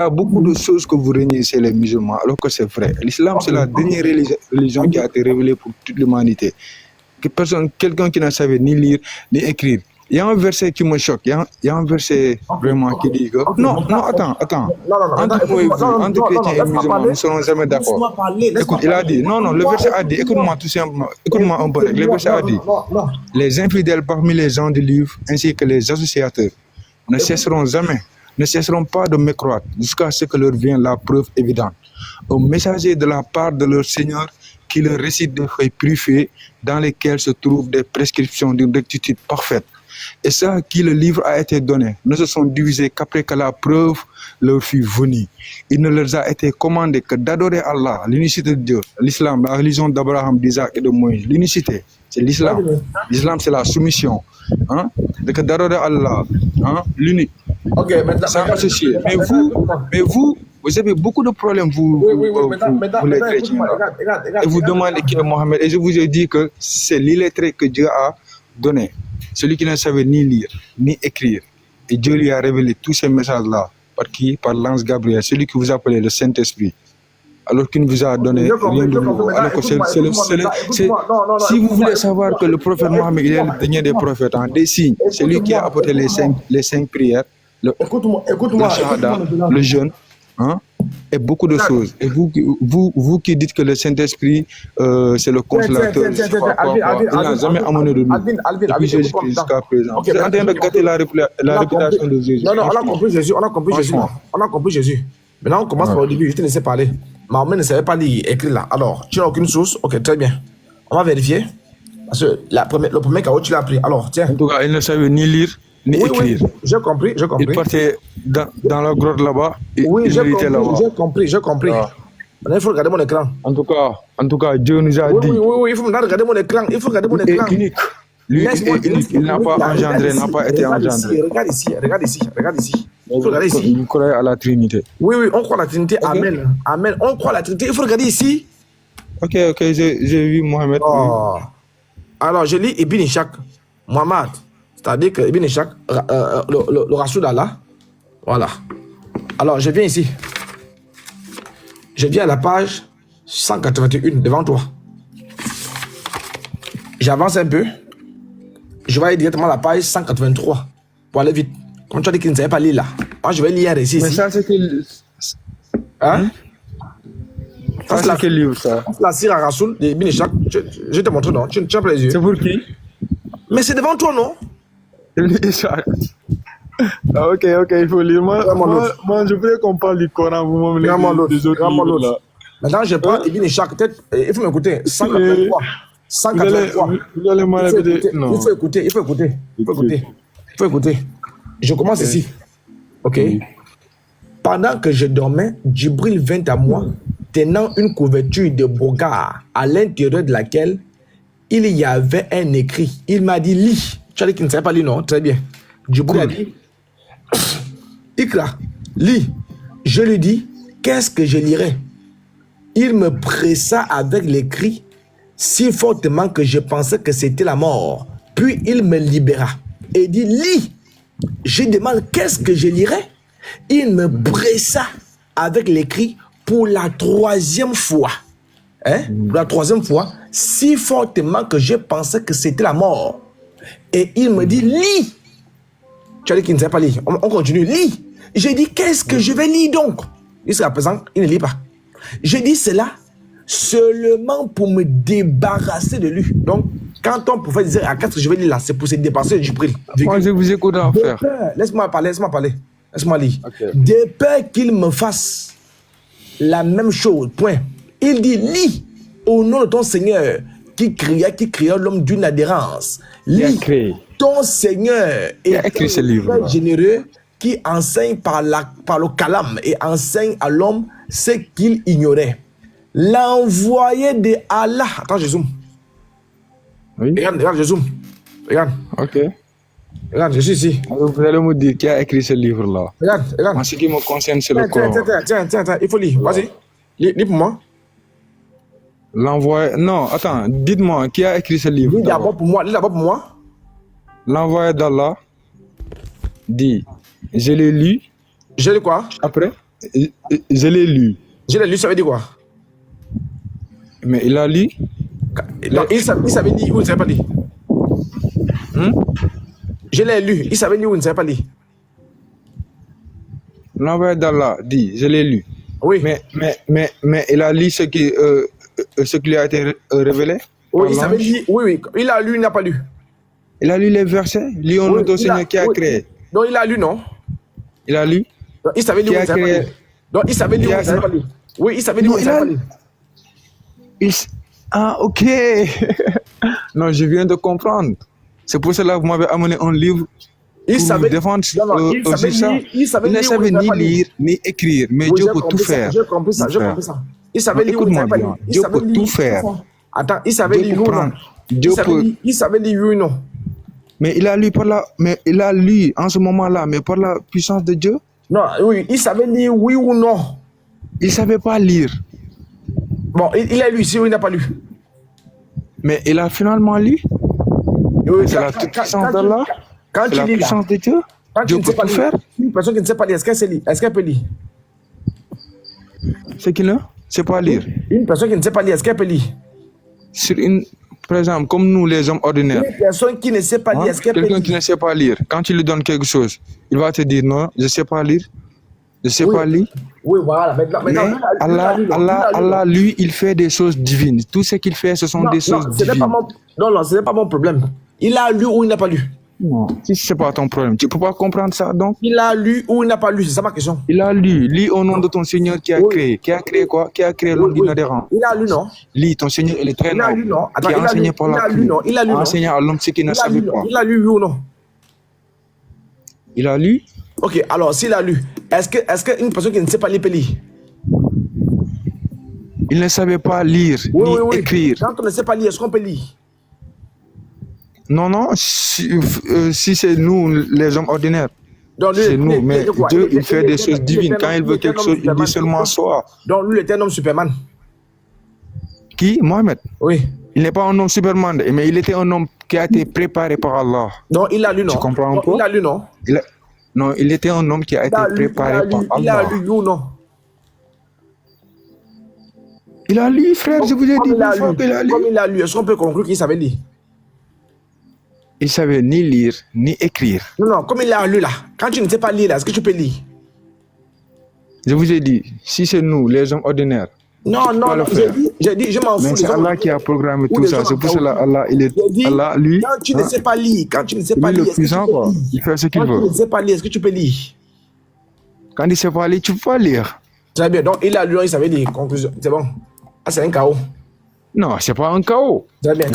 y a beaucoup de choses que vous reniez chez les musulmans, alors que c'est vrai. L'islam, c'est la dernière religion qui a été révélée pour toute l'humanité. Quelqu'un qui ne savait ni lire, ni écrire. Il y a un verset qui me choque. Il y a un verset vraiment qui dit que... Non, attends. Entre moi et vous, entre chrétiens et musulmans, nous ne serons jamais d'accord. Écoute, il a dit... Non, le verset a dit... Écoute-moi tout simplement. Écoute-moi un peu. Le verset a dit... Les infidèles parmi les gens du livre, ainsi que les associateurs, ne cesseront pas de me croire jusqu'à ce que leur vienne la preuve évidente. Un messager de la part de leur Seigneur qui leur récite des feuilles purifiées dans lesquelles se trouvent des prescriptions d'une rectitude parfaite. Et ceux à qui le livre a été donné ne se sont divisés qu'après que la preuve leur fut venue. Il ne leur a été commandé que d'adorer Allah, l'unicité de Dieu, l'islam, la religion d'Abraham, d'Isaac et de Moïse. L'unicité, c'est l'islam. L'islam, c'est la soumission. Que d'adorer Allah, l'unique. Ok, maintenant. Sans associer. Mais vous avez beaucoup de problèmes, vous les chrétiens. Et vous demandez qui est Mohammed. Et je vous ai dit que c'est l'illettré que Dieu a donné. Celui qui ne savait ni lire, ni écrire. Et Dieu lui a révélé tous ces messages-là. Par qui? Par l'ange Gabriel, celui que vous appelez le Saint-Esprit. Alors qu'il ne vous a donné rien de nouveau. Alors que si vous voulez savoir que le prophète Mohammed est le dernier des prophètes, des signes, c'est lui qui a apporté les cinq prières, le shahada, le jeûne, et beaucoup de choses. Et vous qui dites que le Saint-Esprit, c'est le consolateur, il n'a jamais amené de nous. Depuis Jésus-Christ jusqu'à présent. Vous êtes en train de gâter la réputation de Jésus. Non, on a compris Jésus, on a compris Jésus. Maintenant, on commence par le début, je te laissais parler. Mahomet ne savait pas lire, écrire là. Alors, tu n'as aucune source? Ok, très bien. On va vérifier. Parce que le premier chaos, tu l'as appris. Alors, tiens. En tout cas, il ne savait ni lire, ni écrire. Oui, j'ai compris. Il partait dans la grotte là-bas. Oui, j'ai compris. Maintenant, il faut regarder mon écran. En tout cas, Dieu nous a dit. Oui, il faut regarder mon écran. Il est unique. Lui, il n'a pas engendré, n'a pas été engendré. Regarde ici. Il faut regarder ici. Vous croyez à la Trinité? Oui, on croit à la Trinité. Okay. Amen. On croit à la Trinité. Il faut regarder ici. Ok, j'ai vu Mohamed. Oh. Alors, je lis Ibn Ishaq, Muhammad. C'est-à-dire que Ibn Ishaq, le Rasoul d'Allah. Voilà. Alors, je viens ici. Je viens à la page 181 devant toi. J'avance un peu. Je vais aller directement à la page 183 pour aller vite. Comme tu as dit qu'il ne savait pas lire là. Moi, je vais lire un récit ici. Mais ça, c'est quel... Hein? Ça, c'est quel livre, ça? La Sira Rasoul de Ibn Ishaq. Je vais te montrer, non? Tu as pas les yeux. C'est pour qui? Mais c'est devant toi, non? Ah, ok, il faut lire. Moi, je voudrais qu'on parle du Coran. Vous des autres livres, là. Maintenant, je prends Ibn Ishaq. Peut-être, il faut m'écouter. 183. 183. Vous allez m'en répéter. Il faut écouter. Je commence ici. Ok. Oui. Pendant que je dormais, Djibril vint à moi, tenant une couverture de brocart, à l'intérieur de laquelle il y avait un écrit. Il m'a dit, lis. Tu as dit qu'il ne savait pas lire, non? Très bien. Djibril a dit, Ikra, lis. Je lui dis, qu'est-ce que je lirai? Il me pressa avec l'écrit si fortement que je pensais que c'était la mort. Puis il me libéra et dit, lis. Je demande, qu'est-ce que je lirai? Il me pressa avec l'écrit pour la troisième fois. Pour la troisième fois, si fortement que je pensais que c'était la mort. Et il me dit, lis. Tu as dit qu'il ne sait pas lire. On continue, lis. J'ai dit, qu'est-ce que je vais lire donc? Jusqu'à présent, il ne lit pas. J'ai dit cela seulement pour me débarrasser de lui. Donc, quand ton prophète disait, à qu'est-ce que je vais lire là, c'est pour se débarrasser de Djibril. Moi, je vous écoute en faire. Laisse-moi parler. Laisse-moi lire. Okay. De peur qu'il me fasse la même chose. Point. Il dit, lis au nom de ton Seigneur qui cria l'homme d'une adhérence. Lis. Ton Seigneur est un généreux qui enseigne par le kalam et enseigne à l'homme ce qu'il ignorait. L'envoyé de Allah. Attends, je zoome. Oui. Regarde, je zoome. Regarde. Ok. Regarde, je suis ici. Alors, vous allez me dire qui a écrit ce livre-là. Regarde. En ce qui me concerne, c'est le Coran. Tiens, il faut lire. Vas-y. Lis pour moi. L'envoyé. Non, attends, dites-moi, qui a écrit ce livre? Lis d'abord pour moi. L'envoyé d'Allah dit, je l'ai lu. Je lis quoi? Après, Je l'ai lu. Je l'ai lu, ça veut dire quoi? Mais il a lu. Non, il savait lire ou il ne savait pas lire? Hein? Je l'ai lu, il savait lire ou il ne savait pas lire? L'envoyé d'Allah dit, je l'ai lu. Oui. Mais il a lu ce qui lui a été révélé. Oui, par il savait l'ange. lire. Oui. Il a lu, il n'a pas lu. Il a lu les versets. Lions Oui, notre Seigneur qui a oui. créé. Donc il a lu, non? Il a lu. Donc, il savait lire Qui ou il a ne savait pas créé. lire? Donc il savait lire ou il ne savait pas lire? Oui, il savait lire Non, ou il ne il savait a pas lire? Ah, ok. Non, je viens de comprendre. C'est pour cela que vous m'avez amené un livre Il pour savait. défendre Non, il savait aussi ça. lire, il savait Il ne lire ou il savait ne savait ni pas lire? lire, ni écrire. Mais Oui, Dieu j'ai peut tout compris ça, faire. j'ai compris ça, Mon j'ai frère. compris ça. Il savait Non, lire ou il ne écoute-moi savait pas bien. lire? Il Dieu savait peut lire. tout faire. Attends, il savait Dieu lire peut oui ou non? prendre. Dieu peut. Il savait lire oui ou non? Mais il a lu mais il a lu en ce moment-là, mais par la puissance de Dieu. Non, oui, il savait lire oui ou non? Il savait pas lire. Bon, il a lu ici ou il n'a pas lu? Mais il a finalement lu. Oui, C'est la puissance d'Allah. Quand C'est tu la lis là, puissance de Dieu. quand tu Dieu ne sais peut pas tout lire, faire. une personne qui ne sait pas lire, est-ce qu'elle sait lire? Est-ce qu'elle peut lire? C'est qu'il ne sait pas lire. Une personne qui ne sait pas lire, est-ce qu'elle peut lire? Par exemple, comme nous les hommes ordinaires. Une personne qui ne sait pas lire, Hein, est-ce qu'elle peut quelqu'un qui lire? ne sait pas lire, quand tu lui donnes quelque chose, il va te dire non, je ne sais pas lire, je ne sais Oui. pas lire. Oui, voilà. Maintenant, Mais lui, il a lu, non? Allah, lui, il fait des choses divines. Tout ce qu'il fait, ce sont Non, des non, choses ce n'est pas divines. non, ce n'est pas mon problème. Il a lu ou il n'a pas lu? Non, si ce n'est pas ton problème, tu ne peux pas comprendre ça. Donc, Il a lu ou il n'a pas lu? C'est ça ma question. il a lu, lis au nom de ton Seigneur qui a Oui. créé. Qui a créé quoi? Qui a créé l'homme inadhérent. Il a lu, non? Lis, ton Seigneur, il est très Il a lu, noble. non? Attends, Qui a il a enseigné lu, par il la a lu, pluie. non? Il a lu, A non? enseigné à l'homme ce qu'il ne Il a savait lu, non? pas. Il a lu, oui ou non? Il a lu. Ok, alors s'il a lu, est-ce qu'une personne qui ne sait pas lire peut lire? Il ne savait pas lire, Oui, ni oui, oui. écrire. Quand on ne sait pas lire, est-ce qu'on peut lire? Non, si c'est nous, les hommes ordinaires, Donc, lui, c'est il nous. était Mais quoi? Dieu, il fait était- des choses divines. Quand il veut était quelque un chose, homme il dit Superman. seulement soit. Donc, lui, il était un homme Superman. Qui? Mohamed. Oui. Il n'est pas un homme Superman, mais il était un homme qui a été préparé par Allah. Donc, il a lu, non? Tu comprends un Donc, peu? il a lu, non? Non, il était un homme qui a Il été a lu, préparé par il a Allah. lu, oui ou non? Il a lu, frère, je vous ai dit Comme il a une fois lu, qu'il a lu. comme il a lu, est-ce qu'on peut conclure qu'il savait lire? Il savait ni lire, ni écrire. Non, non, comme il a lu là, quand tu ne sais pas lire là, est-ce que tu peux lire? Je vous ai dit, si c'est nous, les hommes ordinaires, Non, non, pas le non, faire. j'ai dit, je m'en fous. mais des c'est hommes Allah qui a programmé ou tout des ça. hommes C'est en pour cela chaos. Allah, il est J'ai dit, Allah, lui, quand tu ne sais pas lire, quand tu ne sais pas lui lire, le est-ce que tu puissant, peux quoi. lire? Il fait ce qu'il Quand tu veut. ne sais pas lire, est-ce que tu peux lire? Quand il ne sait pas lire, tu peux pas lire. Très bien, donc il a lu, il savait lire. Conclusion, c'est bon. Ah, c'est un chaos. Non, c'est pas un chaos. Très bien,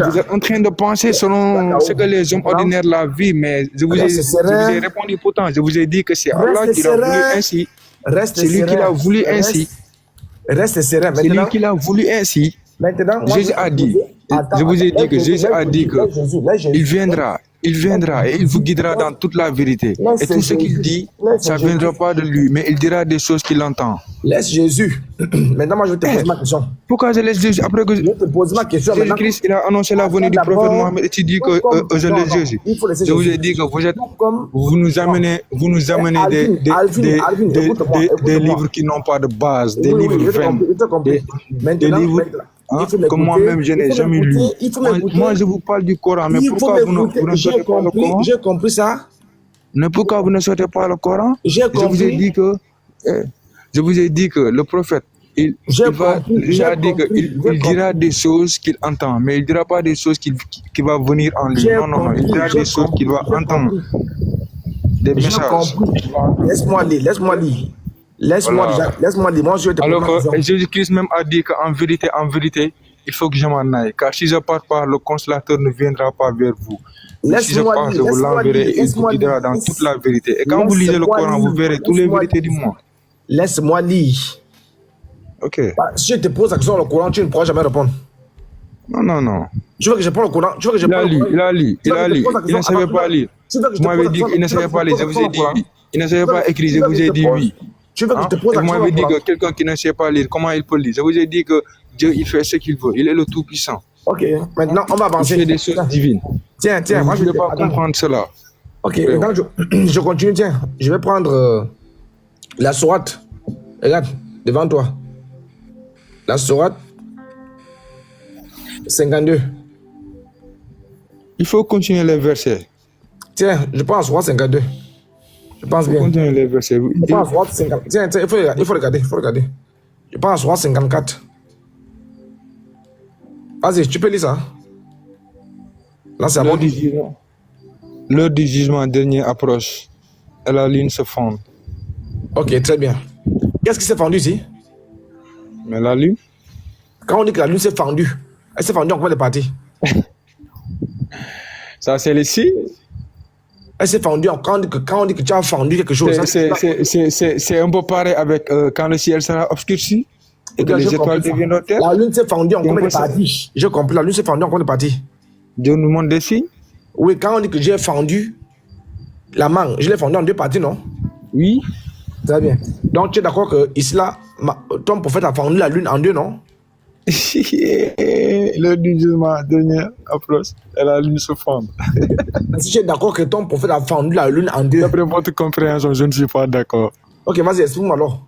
Vous êtes en train de penser selon ce que les hommes ordinaires la vivent, mais je vous ai répondu pourtant. Je vous ai dit que c'est Allah qui l'a voulu ainsi. Reste C'est lui serein. qui l'a voulu ainsi. Reste serein. C'est lui Maintenant, qui l'a voulu ainsi. maintenant moi, Jésus a dit, je vous ai dit que Jésus a dit que il viendra et il vous guidera dans toute la vérité. Et tout ce qu'il dit, ça ne viendra pas de lui, mais il dira des choses qu'il entend. Laisse Jésus. Maintenant, moi, je vais te poser ma question. Pourquoi je laisse Jésus après que Je vais te poser ma question. maintenant. Jésus-Christ il a annoncé la venue du prophète Mohammed et tu dis que je laisse Jésus. Il faut laisser Je vous Jésus. ai dit que Comme- vous nous amenez Alvin, écoute-moi, des livres qui n'ont pas de base, des Oui, oui, livres je te vains, compris, je te compris. des Maintenant, livres maintenant, hein, il faut que m'écouter, moi-même je n'ai il faut jamais lu. m'écouter, il faut m'écouter. Moi je vous parle du Coran, mais Il faut pourquoi vous m'écouter. ne sortez pas le Coran? J'ai compris ça. Mais pourquoi vous ne sortez pas le Coran? J'ai Je vous ai compris. dit que le prophète, il a dit qu'il dira des choses qu'il entend, mais il ne dira pas des choses qui va venir en lui. Non, il dira des choses qu'il va entendre, des J'ai messages. compris. Laisse-moi lire. Laisse-moi Voilà. lire. Laisse-moi lire. Moi, je vais te poser Alors ma question. que Jésus-Christ même a dit qu'en vérité, il faut que je m'en aille. Car si je ne pars pas, le consolateur ne viendra pas vers vous. Mais si je Laisse-moi pars, lire, je vous laisse-moi l'enverrai lire, et il vous laisse-moi guidera lire. dans toute la vérité. Et quand vous lisez le Laisse-moi Coran, vous lire, verrez toutes les laisse-moi vérités lire. du monde. Laisse-moi lire. Ok. Si je te pose la question sur le Coran, tu ne pourras jamais répondre. Non. Tu veux que je prenne le Coran? Tu veux que je prenne le Coran? Il a lu. Il ne savait pas lire. Vous m'avez dit qu'il ne savait pas lire. Je vous ai dit, il ne savait pas écrire. Je vous ai dit oui. Tu veux que Hein? je te pose Et la vous question m'avez dit sur le que quelqu'un qui ne sait pas lire, comment il peut lire? Je vous ai dit que Dieu, il fait ce qu'il veut. Il est le Tout-Puissant. Ok, maintenant on va Il avancer. fait des choses divines. Tiens, Vous moi ne je pouvez vais pas comprendre cela. Ok, maintenant je continue. Tiens, je vais prendre la sourate Regarde, devant toi. La sourate 52. Il faut continuer les versets. Tiens, je pense sourate 52. Je pense Il faut bien. continuer les versets. Je pense sourate 50. Tiens, il faut regarder. Je pense sourate 54. Vas-y, tu peux lire ça. Là, c'est à moi. L'heure du jugement dernier approche et la lune se fend. Ok, très bien. Qu'est-ce qui s'est fendu ici? Mais la lune, Quand on dit que la lune s'est fendue, elle s'est fendue en combien de parties? ça c'est les signes. Elle s'est fendue quand on dit que tu as fendu quelque chose. C'est un peu pareil avec quand le ciel sera obscurci et que les étoiles deviennent terre. La lune s'est fendue en combien de parties? J'ai compris, la lune s'est fendue en combien de parties? Dieu nous montre des signes. Oui, quand on dit que j'ai fendu la mangue, je l'ai fendue en deux parties, non? Oui. Très bien. Donc tu es d'accord que ici là, ton prophète a fendu la lune en deux, non? L'heure du jugement dernier approche et la lune se fend. Si tu es d'accord que ton prophète a fendu la lune en deux. D'après votre compréhension, je ne suis pas d'accord. Ok, vas-y, explique-moi alors.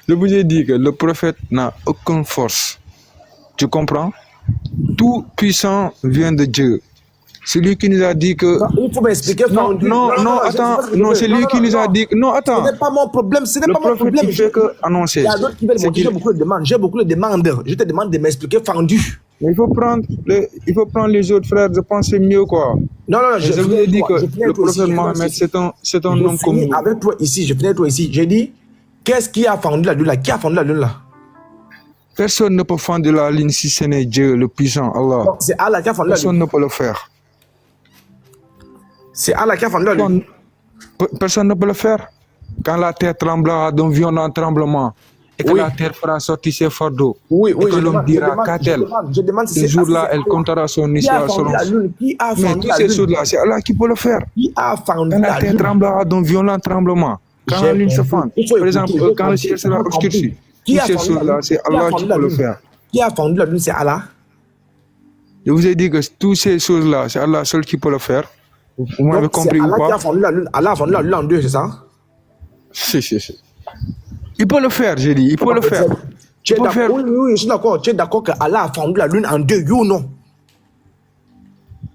Je vous ai dit que le prophète n'a aucune force. Tu comprends? Tout puissant vient de Dieu. C'est lui qui nous a dit que... Non, il faut m'expliquer. Non, attends. Non, c'est lui qui nous a dit... Non, attends. Ce n'est pas mon problème. Ce n'est Le pas mon prophète, problème. il fait que annoncer. Il y a d'autres qui veulent monter. J'ai beaucoup de demandes. J'ai beaucoup de demandes. Je te demande de m'expliquer fendu. Mais il faut prendre les autres frères. Je pense que c'est mieux, quoi. Non, je vous ai dit que le prophète Mohammed, c'est un homme comme nous. Avec toi ici, je finis avec toi ici. J'ai dit, qu'est-ce qui a fendu la lune là? Qui a fendu la lune là? Personne ne peut fendre la ligne si ce n'est Dieu, le puissant, Allah. C'est Allah qui a fendu la lune. Personne ne peut le faire. C'est Allah qui a fendu la lune. Personne ne peut le faire. Quand la terre tremblera d'un violent tremblement et que la terre fera sortir ses fardeaux, et que l'homme dira qu'a-t-elle, ce jour-là, elle comptera son histoire selon mais toutes ces choses-là, c'est Allah qui peut le faire. Qui a fendu quand la terre tremblera d'un violent tremblement, quand la lune se fend, par exemple, quand le ciel sera obscurci, toutes ces choses-là, c'est Allah qui peut le faire. Qui a fendu la lune, c'est Allah. Je vous ai dit que toutes ces choses-là, c'est Allah seul qui peut le faire. Vous m'avez compris ou pas? Allah a fendu la lune en deux, c'est ça? Si. Il peut le faire, j'ai dit. Il peut le faire. Tu es d'accord? Oui, je suis d'accord. Tu es d'accord que Allah a fendu la lune en deux, oui ou non?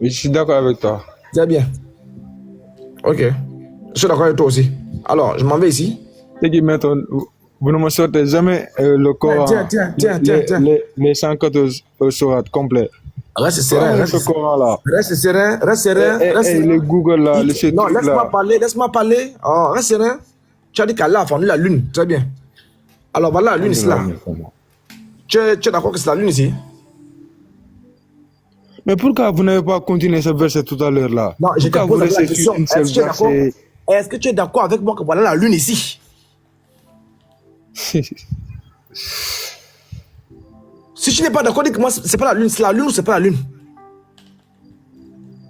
Oui, je suis d'accord avec toi. Très bien. Ok. Je suis d'accord avec toi aussi. Alors, je m'en vais ici. C'est qui maintenant, vous ne me sortez jamais le Coran. Tiens. Les 114 sourates complets. Reste serein. Reste serein. Les Google là, les non, laisse-moi parler. Oh, reste serein. Tu as dit qu'Allah a fendu la lune. Très bien. Alors voilà la lune ici là. Tu es d'accord que c'est la lune ici? Mais pourquoi vous n'avez pas continué ce verset tout à l'heure là? Non, je te pose la question. Est-ce que tu es d'accord avec moi que voilà la lune ici? Si tu n'es pas d'accord, dis que moi c'est pas la lune, c'est la lune ou c'est pas la lune?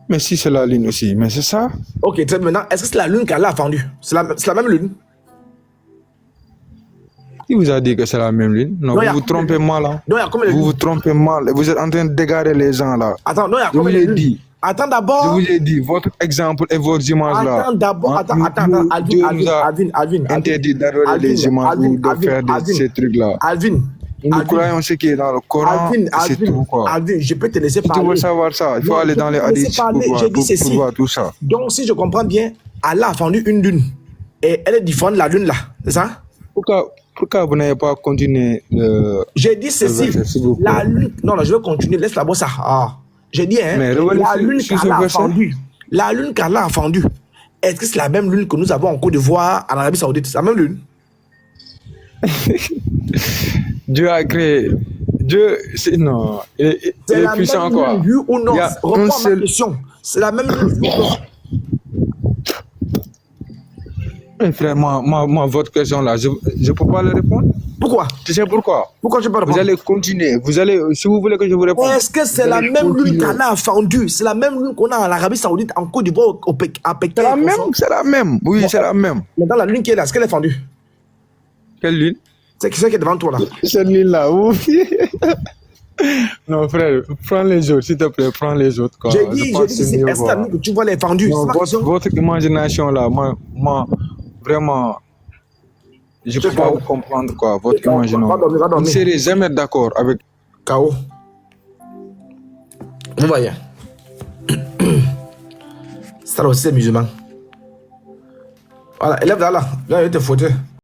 Mais si c'est la lune aussi, mais c'est ça. Ok, très bien. Maintenant, est-ce que c'est la lune qu'Allah a fendue? C'est la même lune? Il vous a dit que c'est la même lune. Non, vous vous trompez mal là. Vous vous trompez mal. Vous êtes en train d'égarer les gens là. Attends, non, il y a je vous combien de l'ai dit. Attends d'abord. Je vous ai dit, votre exemple et vos images là. Attends d'abord. Alvin. Interdit d'adorer les images ou de faire ces trucs là. Alvin. Nous croyons ce qui est dans le Coran, c'est tout quoi. Alvin, je peux te laisser parler. Si tu veux savoir ça, il faut aller dans les hadiths pour voir tout ça. Donc, si je comprends bien, Allah a fendu une lune. Et elle est différente de la lune là, c'est ça? Pourquoi vous n'avez pas continué j'ai dit ceci, la lune... Non, je vais continuer, laisse d'abord ça. J'ai dit, la lune qu'Allah a fendue. La lune qu'Allah a fendue. Est-ce que c'est la même lune que nous avons en Côte d'Ivoire, en Arabie Saoudite? C'est la même lune? Dieu a créé... Dieu, non, il est puissant quoi. Oui ou non? Réponds à ma question. C'est la même lune. Mais frère, moi, votre question là, je ne peux pas le répondre. Pourquoi? Tu sais pourquoi? Pourquoi je peux pas répondre? Vous allez continuer. Si vous voulez que je vous réponde. Est-ce que c'est la même lune qu'Allah a fendue? C'est la même lune qu'on a en Arabie Saoudite, en Côte d'Ivoire, à Pékin? C'est la même. Oui, c'est la même. Mais dans la lune qui est là, est-ce qu'elle est fendue? Quelle lune? C'est qui est devant toi là? Cette lune là, oui. Non, frère, prends les autres, s'il te plaît, prends les autres. J'ai dit, est-ce que tu vois les fendus? Votre imagination là, moi, vraiment, Je peux pas vous comprendre quoi, votre imagination. Va dormir, va Vous ne dormir. serez jamais d'accord avec. KO. Vous voyez. Ça aussi, c'est musulman. Voilà, élève là, là. Viens, je vais te fouetter.